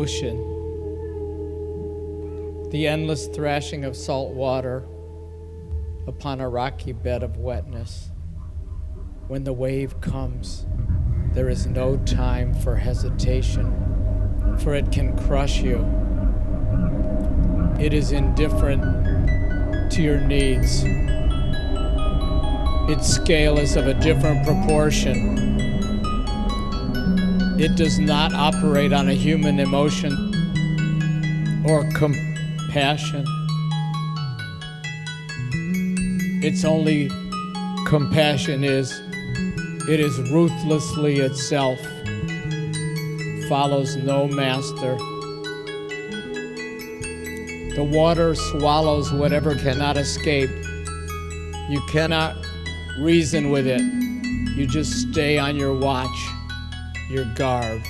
ocean, the endless thrashing of salt water upon a rocky bed of wetness. When the wave comes, there is no time for hesitation, for it can crush you. It is indifferent to your needs. Its scale is of a different proportion. It does not operate on a human emotion or compassion. Its only compassion is, it is ruthlessly itself, follows no master. The water swallows whatever cannot escape. You cannot reason with it. You just stay on your watch, your guard.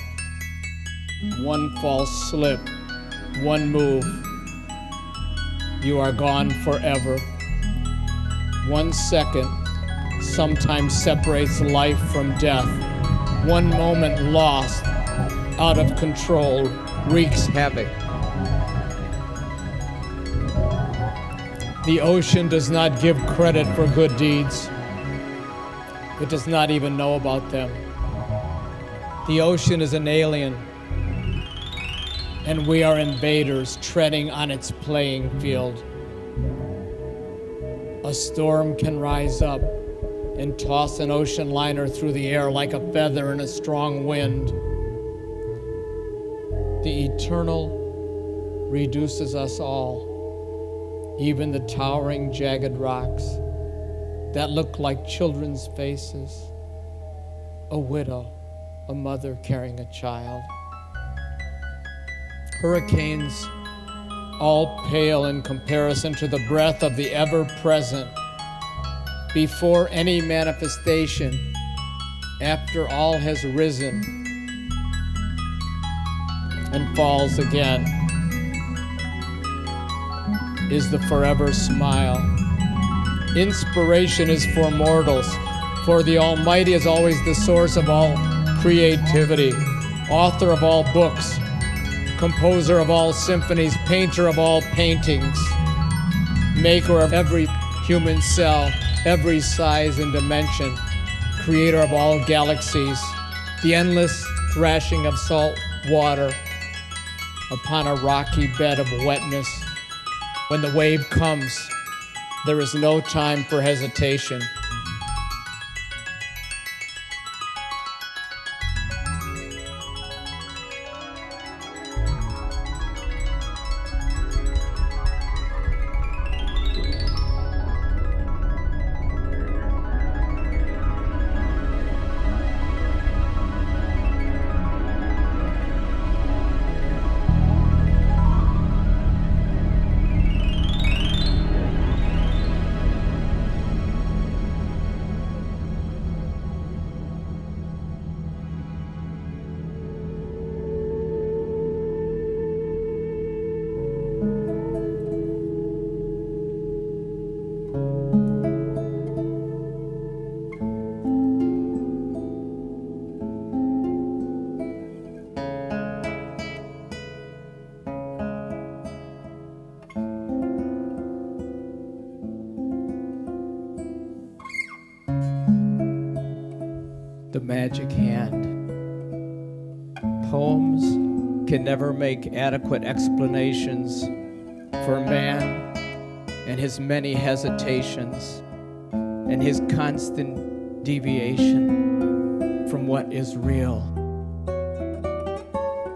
One false slip, one move, you are gone forever. 1 second sometimes separates life from death. One moment lost, out of control, wreaks havoc. The ocean does not give credit for good deeds. It does not even know about them. The ocean is an alien, and we are invaders treading on its playing field. A storm can rise up and toss an ocean liner through the air like a feather in a strong wind. The eternal reduces us all, even the towering jagged rocks that look like children's faces, a widow, a mother carrying a child. Hurricanes all pale in comparison to the breath of the ever-present. Before any manifestation, after all has risen and falls again, is the forever smile. Inspiration is for mortals, for the Almighty is always the source of all creativity, author of all books, composer of all symphonies, painter of all paintings, maker of every human cell, every size and dimension, creator of all galaxies, the endless thrashing of salt water upon a rocky bed of wetness. When the wave comes, there is no time for hesitation. The magic hand. Poems can never make adequate explanations for man and his many hesitations and his constant deviation from what is real.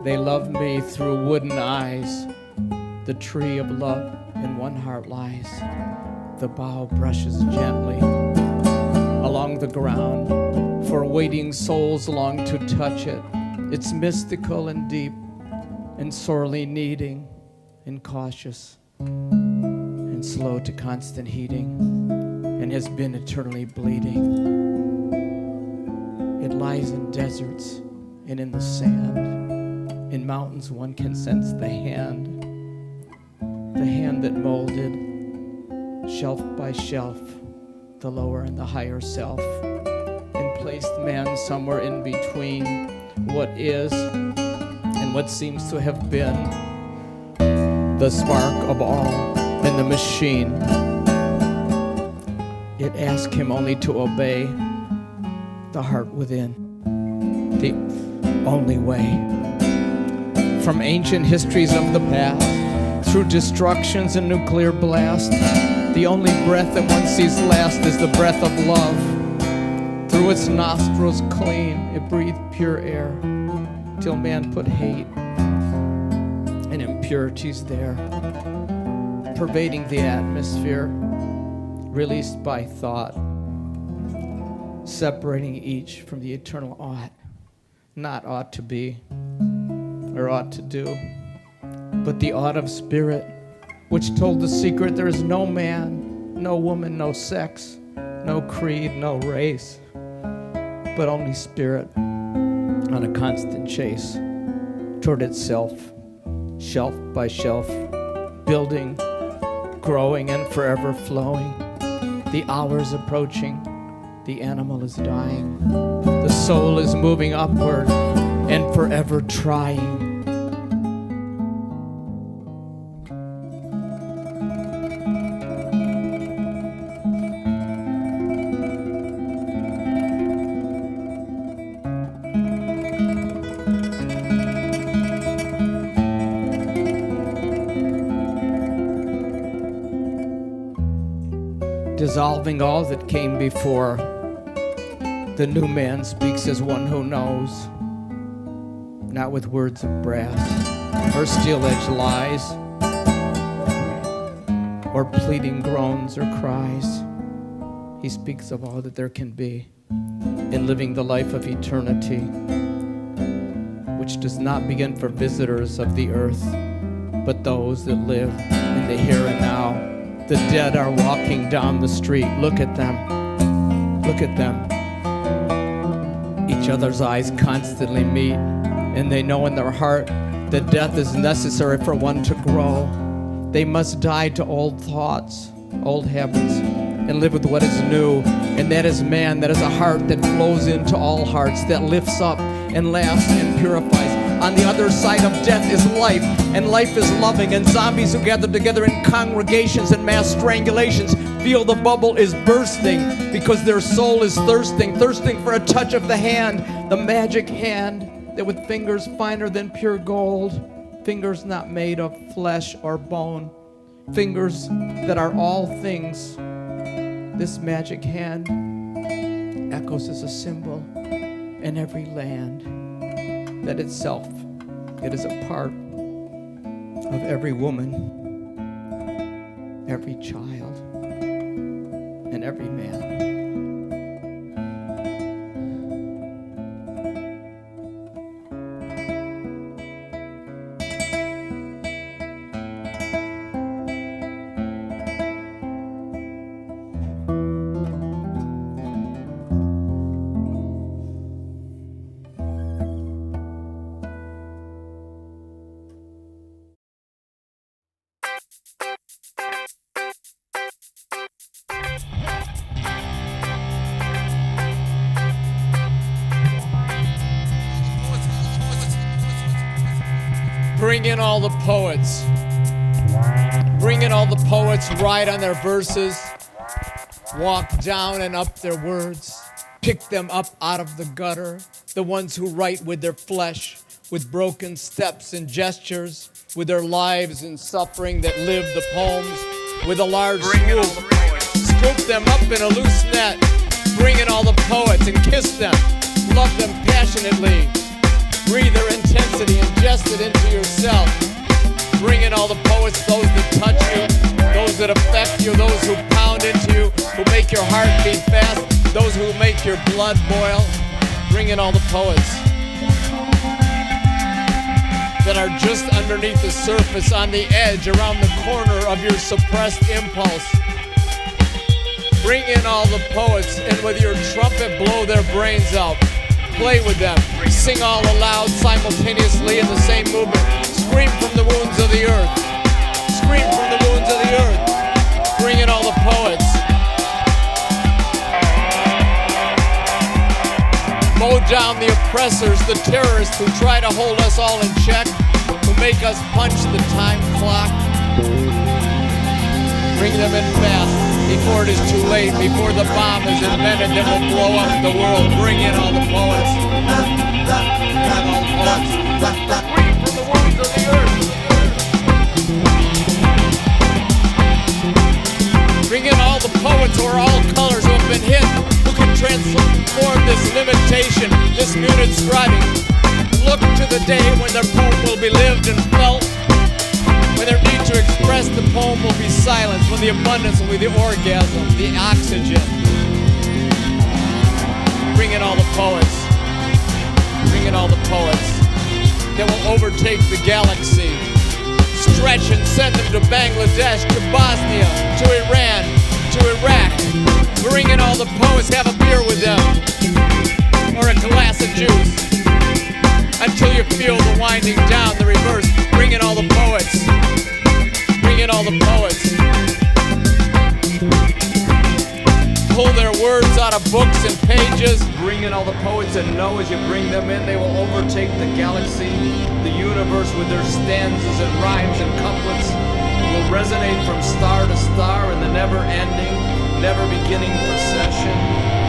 They love me through wooden eyes. The tree of love in one heart lies. The bough brushes gently along the ground, for waiting souls long to touch it. It's mystical and deep and sorely needing and cautious and slow to constant heating and has been eternally bleeding. It lies in deserts and in the sand. In mountains one can sense the hand that molded shelf by shelf the lower and the higher self, and placed man somewhere in between what is and and what seems to have been the spark of all in the machine. It asked him only to obey the heart within, the only way. From ancient histories of the past, through destructions and nuclear blast, the only breath that one sees last is the breath of love. Through its nostrils clean, it breathed pure air, till man put hate and impurities there, pervading the atmosphere, released by thought, separating each from the eternal ought, not ought to be or ought to do, but the ought of spirit, which told the secret there is no man, no woman, no sex, no creed, no race, but only spirit on a constant chase toward itself, shelf by shelf, building, growing, and forever flowing. The hour's approaching, the animal is dying, the soul is moving upward and forever trying. Dissolving all that came before, the new man speaks as one who knows, not with words of brass or steel-edged lies or pleading groans or cries. He speaks of all that there can be in living the life of eternity, which does not begin for visitors of the earth, but those that live in the here and now. The dead are walking down the street. Look at them. Look at them. Each other's eyes constantly meet, and they know in their heart that death is necessary for one to grow. They must die to old thoughts, old habits, and live with what is new. And that is man. That is a heart that flows into all hearts, that lifts up and laughs and purifies. On the other side of death is life, and life is loving, and zombies who gather together in congregations and mass strangulations feel the bubble is bursting because their soul is thirsting for a touch of the hand, the magic hand that with fingers finer than pure gold, fingers not made of flesh or bone, fingers that are all things. This magic hand echoes as a symbol in every land. That itself, it is a part of every woman, every child, and every man. Bring in all the poets. Bring in all the poets, write on their verses, walk down and up their words, pick them up out of the gutter, the ones who write with their flesh, with broken steps and gestures, with their lives and suffering that live the poems, with a large swoop. Scoop them up in a loose net, bring in all the poets and kiss them, love them passionately. Breathe their intensity, ingest it into yourself. Bring in all the poets, those that touch you, those that affect you, those who pound into you, who make your heart beat fast, those who make your blood boil. Bring in all the poets that are just underneath the surface, on the edge, around the corner of your suppressed impulse. Bring in all the poets and with your trumpet blow their brains out. Play with them. Sing all aloud simultaneously in the same movement. Scream from the wounds of the earth. Scream from the wounds of the earth. Bring in all the poets. Mow down the oppressors, the terrorists who try to hold us all in check, who make us punch the time clock. Bring them in fast, before it is too late, before the bomb is invented that will blow up the world. Bring in all the poets. Bring in all the poets. Free from the wounds of the earth. Bring in all the poets who are all colors, who have been hit, who can transform this limitation, this muted striving. Look to the day when their poem will be lived and felt, when their need to express the poem will be silenced, when the abundance will be the orgasm, the oxygen. Bring in all the poets. Bring in all the poets that will overtake the galaxy. Stretch and send them to Bangladesh, to Bosnia, to Iran, to Iraq. Bring in all the poets, have a beer with them, or a glass of juice, until you feel the winding down, the reverse. Bring in all the poets. Bring in all the poets. Pull their words out of books and pages. Bring in all the poets, and know as you bring them in, they will overtake the galaxy, the universe, with their stanzas and rhymes and couplets. Will resonate from star to star in the never-ending, never-beginning procession.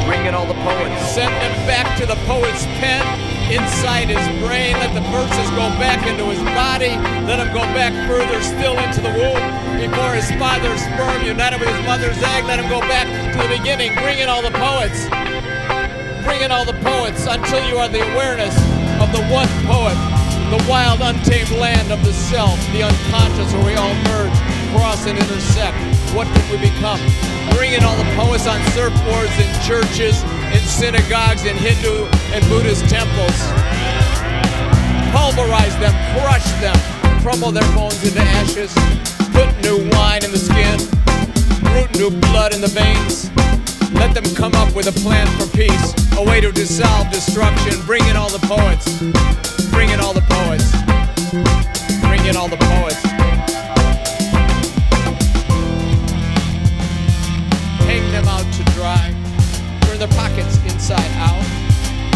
Bring in all the poets. Send them back to the poet's pen, inside his brain. Let the verses go back into his body. Let him go back further still into the womb, before his father's sperm united with his mother's egg. Let him go back to the beginning. Bring in all the poets. Bring in all the poets until you are the awareness of the one poet, the wild, untamed land of the self, the unconscious, where we all merge, cross, and intersect. What can we become? Bring in all the poets on surfboards in churches, in synagogues, in Hindu and Buddhist temples. Pulverize them, crush them, crumble their bones into ashes, put new wine in the skin, root new blood in the veins. Let them come up with a plan for peace, a way to dissolve destruction. Bring in all the poets. Bring in all the poets. Bring in all the poets. Hang them out to dry. Turn their pockets inside out.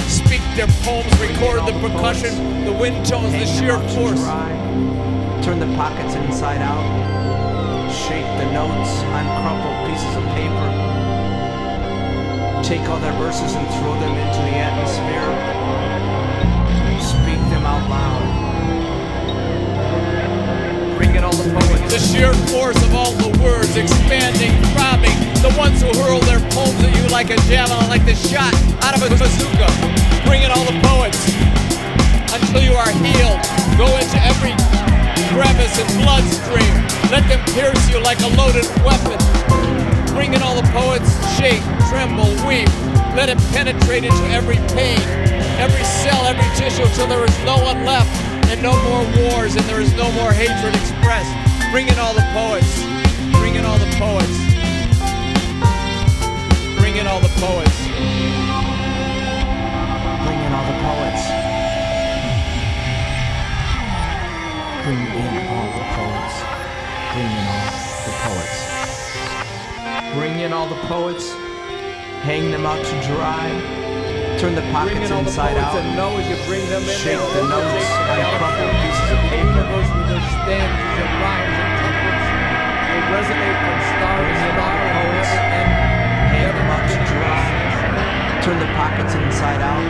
Speak their poems, record the percussion, the wind tones, the sheer force. Turn the pockets inside out. Shape the notes on crumpled pieces of paper. Take all their verses and throw them into the atmosphere. Speak them out loud. Bring in all the poets. The sheer force of all the words, expanding, throbbing. The ones who hurl their poems at you like a javelin, like the shot out of a bazooka. Bring in all the poets until you are healed. Go into every crevice and bloodstream. Let them pierce you like a loaded weapon. Bring in all the poets, shake, tremble, weep. Let it penetrate into every pain, every cell, every tissue, till there is no one left, and no more wars, and there is no more hatred expressed. Bring in all the poets. Bring in all the poets. Bring in all the poets. Bring in all the poets. Bring in all the poets. Bring in all the poets. Bring in all the poets. Hang them out to dry. Turn the pockets inside out. And know as you bring them in, shake the notes on crumpled pieces of paper. With their stanzas and rhymes and couplets, they resonate from star to star. Hang them out to dry. Turn the pockets inside out.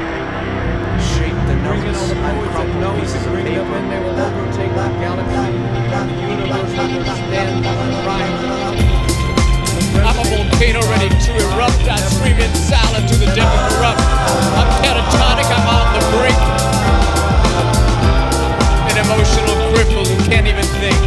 Shake the notes on crumpled pieces of paper. They will overtake the galaxy, the universe, with their stanzas and rhymes and couplets. I'm a volcano ready to erupt. I scream in silent to the dead and corrupt. I'm catatonic, I'm on the brink. An emotional cripple who can't even think.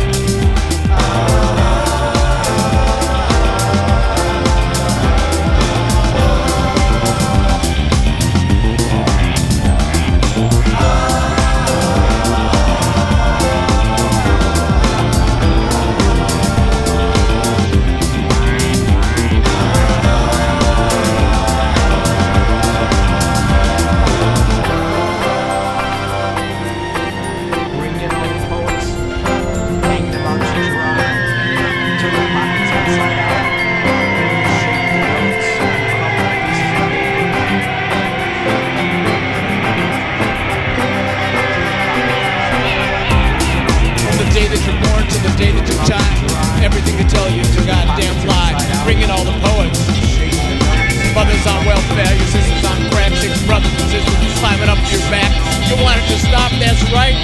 right,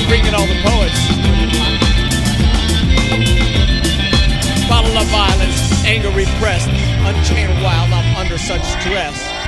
bringing all the poets. Bottle of violence, anger repressed, unchained while I'm under such stress.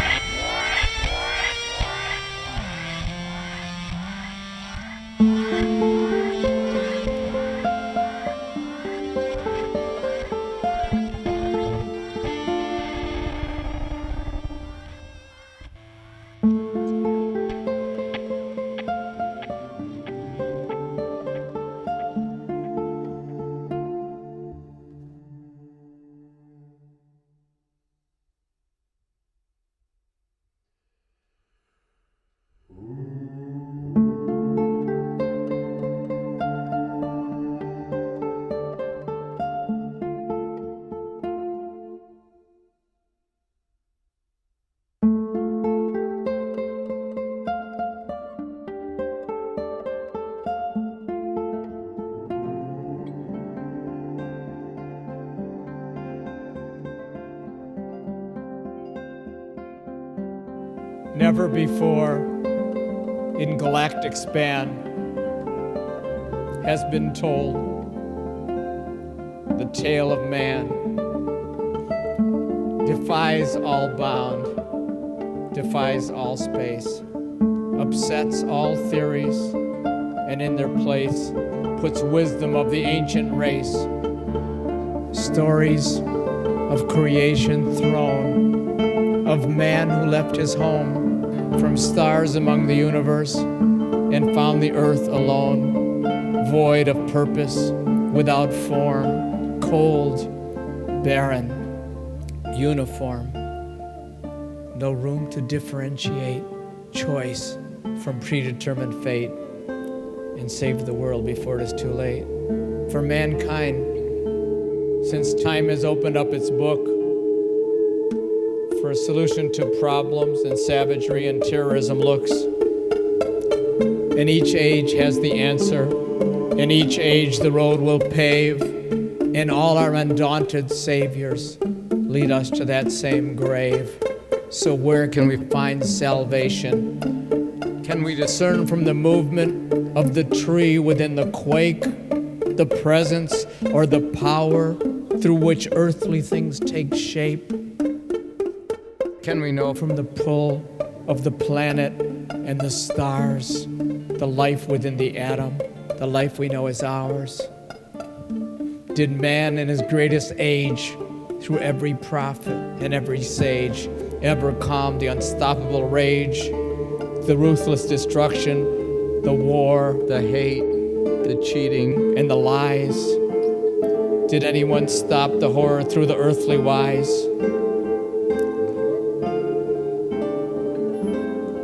Never before in galactic span has been told the tale of man. Defies all bound, defies all space, upsets all theories, and in their place puts wisdom of the ancient race. Stories of creation thrown, of man who left his home from stars among the universe and found the earth alone, void of purpose, without form, cold, barren, uniform. No room to differentiate choice from predetermined fate and save the world before it is too late. For mankind, since time has opened up its book for a solution to problems and savagery and terrorism looks. And each age has the answer. In each age the road will pave. And all our undaunted saviors lead us to that same grave. So where can we find salvation? Can we discern from the movement of the tree within the quake, the presence or the power through which earthly things take shape? Can we know from the pull of the planet and the stars, the life within the atom, the life we know is ours? Did man in his greatest age, through every prophet and every sage, ever calm the unstoppable rage, the ruthless destruction, the war, the hate, the cheating, and the lies? Did anyone stop the horror through the earthly wise?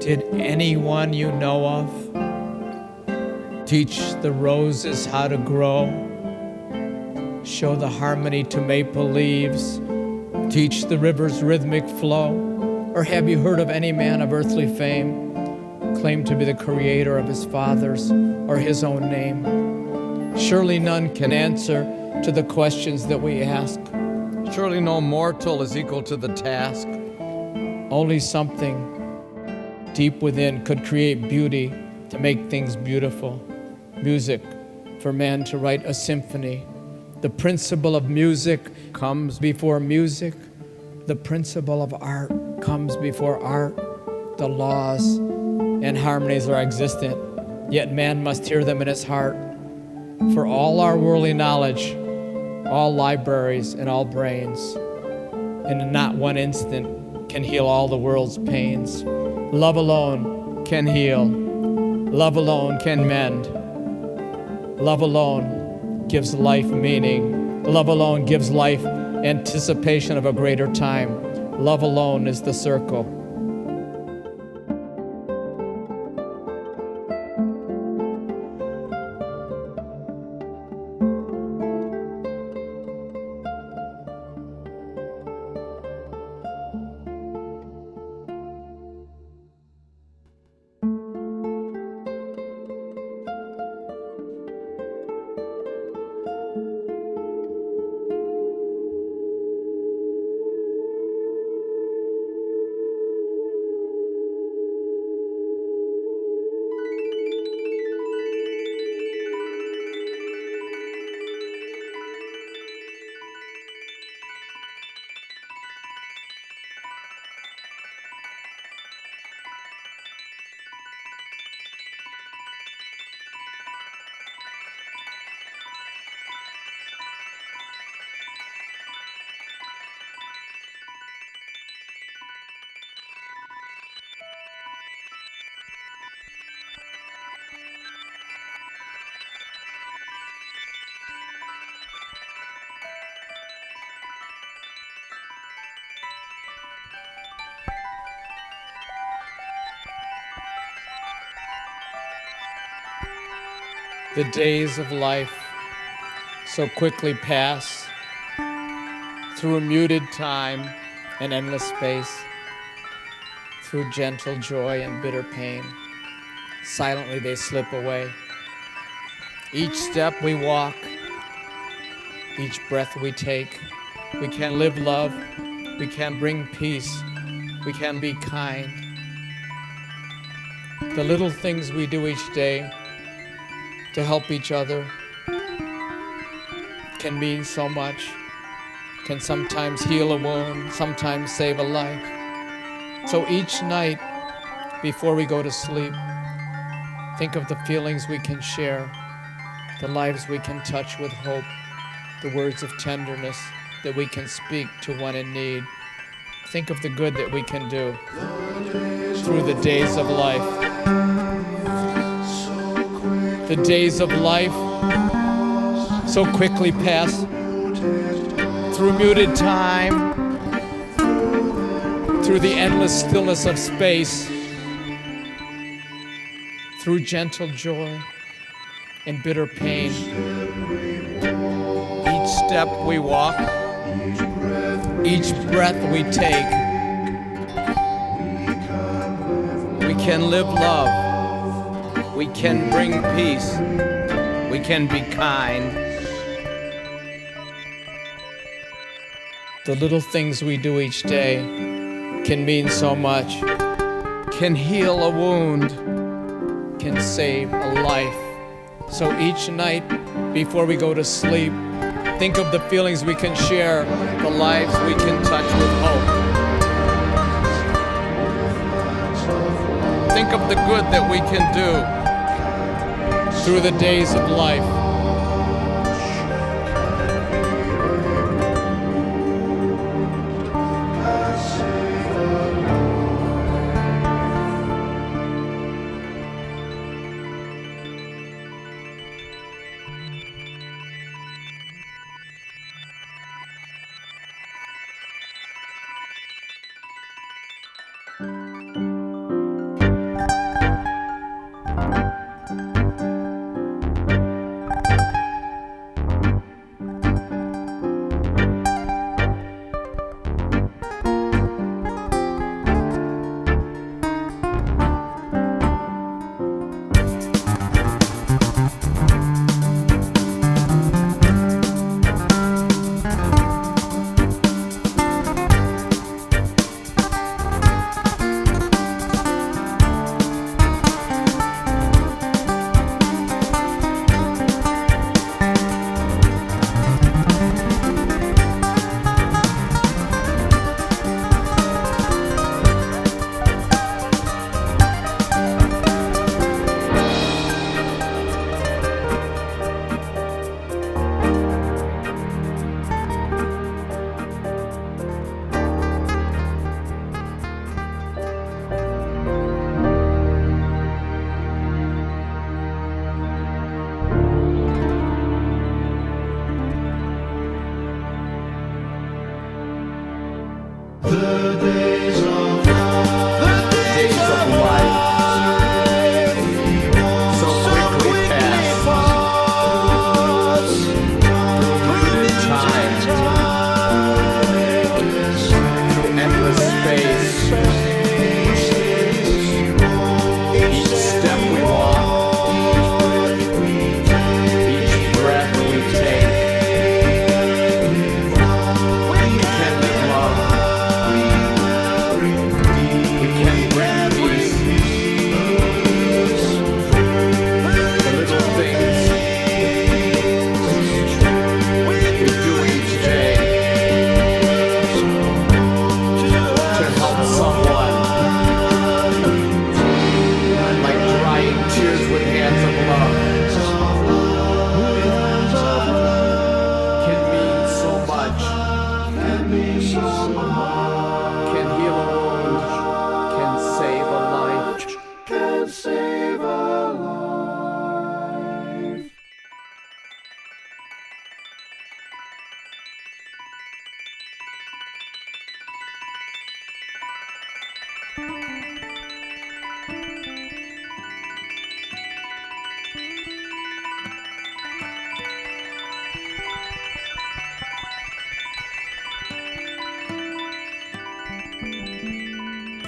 Did anyone you know of teach the roses how to grow? Show the harmony to maple leaves? Teach the river's rhythmic flow? Or have you heard of any man of earthly fame claim to be the creator of his fathers or his own name? Surely none can answer to the questions that we ask. Surely no mortal is equal to the task. Only something deep within could create beauty to make things beautiful. Music, for man to write a symphony. The principle of music comes before music. The principle of art comes before art. The laws and harmonies are existent, yet man must hear them in his heart. For all our worldly knowledge, all libraries and all brains, in not one instant can heal all the world's pains. Love alone can heal. Love alone can mend. Love alone gives life meaning. Love alone gives life anticipation of a greater time. Love alone is the circle. The days of life so quickly pass through muted time and endless space, through gentle joy and bitter pain. Silently they slip away. Each step we walk, each breath we take, we can live love, we can bring peace, we can be kind. The little things we do each day to help each other can mean so much, can sometimes heal a wound, sometimes save a life. So each night before we go to sleep, think of the feelings we can share, the lives we can touch with hope, the words of tenderness that we can speak to one in need. Think of the good that we can do through the days of life. The days of life so quickly pass through muted time, through the endless stillness of space, through gentle joy and bitter pain. Each step we walk, each breath we take, we can live love. We can bring peace. We can be kind. The little things we do each day can mean so much, can heal a wound, can save a life. So each night before we go to sleep, think of the feelings we can share, the lives we can touch with hope. Think of the good that we can do through the days of life.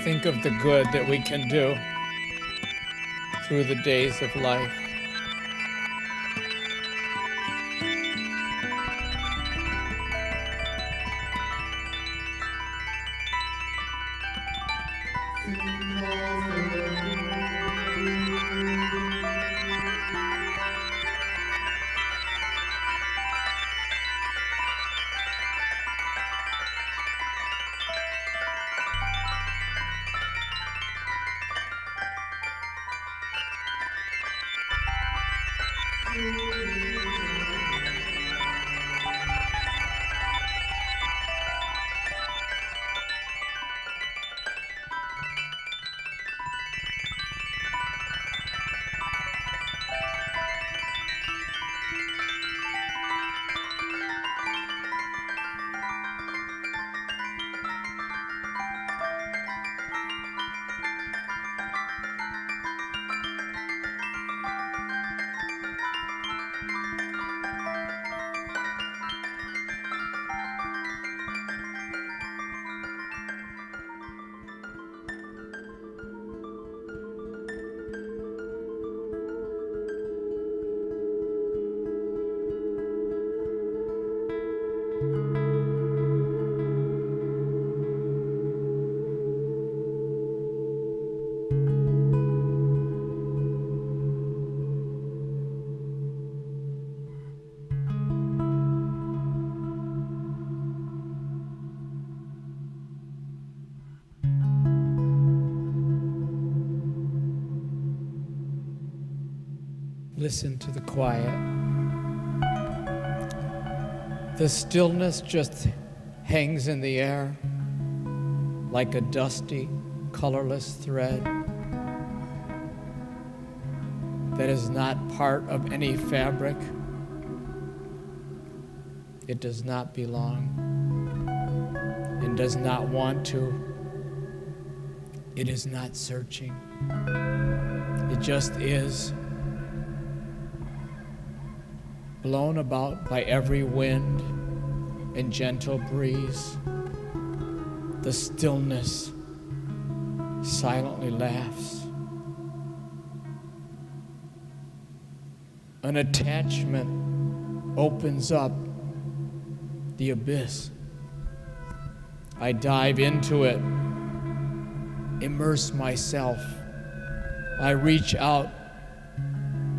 think of the good that we can do through the days of life. Listen to the quiet. The stillness just hangs in the air like a dusty, colorless thread that is not part of any fabric. It does not belong and does not want to. It is not searching. It just is. Blown about by every wind and gentle breeze, the stillness silently laughs. An attachment opens up the abyss. I dive into it, immerse myself. I reach out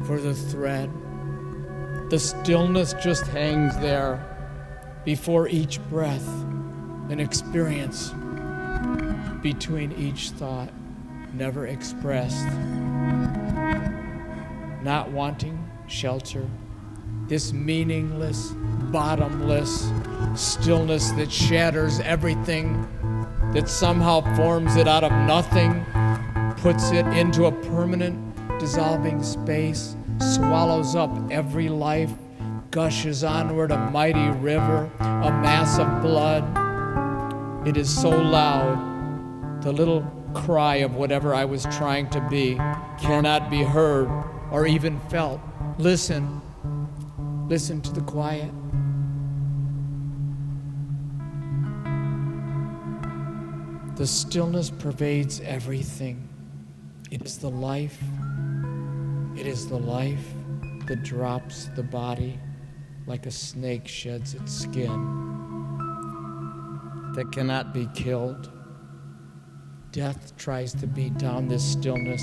for the thread. The stillness just hangs there before each breath, an experience between each thought, never expressed. Not wanting shelter, this meaningless, bottomless stillness that shatters everything, that somehow forms it out of nothing, puts it into a permanent dissolving space, swallows up every life, gushes onward a mighty river, a mass of blood. It is so loud, the little cry of whatever I was trying to be cannot be heard or even felt. Listen to the quiet. The stillness pervades everything. It is the life. It is the life that drops the body like a snake sheds its skin, that cannot be killed. Death tries to beat down this stillness,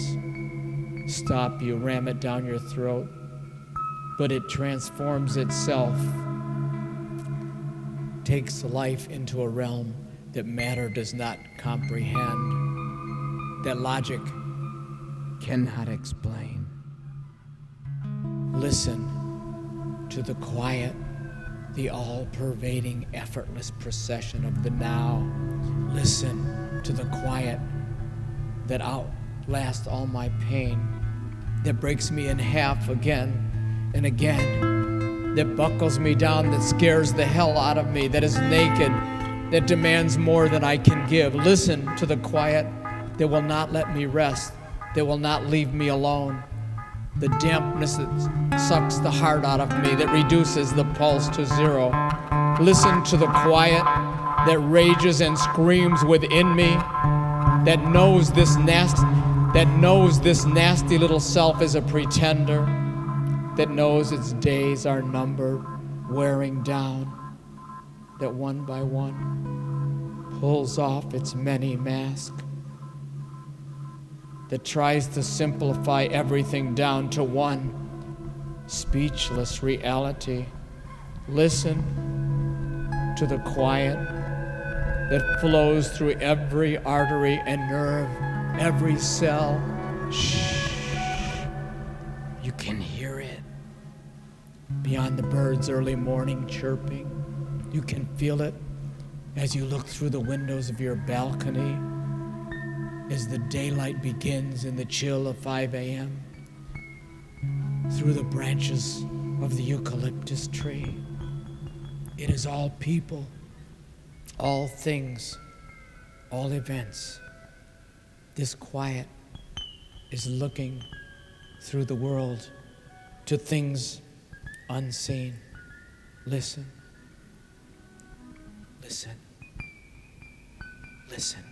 stop you, ram it down your throat, but it transforms itself, takes life into a realm that matter does not comprehend, that logic cannot explain. Listen to the quiet, the all-pervading, effortless procession of the now. Listen to the quiet that outlasts all my pain, that breaks me in half again and again, that buckles me down, that scares the hell out of me, that is naked, that demands more than I can give. Listen to the quiet that will not let me rest, that will not leave me alone. The dampness that sucks the heart out of me, that reduces the pulse to zero. Listen to the quiet that rages and screams within me, that knows this nasty little self is a pretender, that knows its days are numbered, wearing down, that one by one pulls off its many masks, that tries to simplify everything down to one speechless reality. Listen to the quiet that flows through every artery and nerve, every cell. Shh. You can hear it. Beyond the birds' early morning chirping, you can feel it as you look through the windows of your balcony, as the daylight begins in the chill of 5 a.m., through the branches of the eucalyptus tree. It is all people, all things, all events. This quiet is looking through the world to things unseen. Listen. Listen. Listen.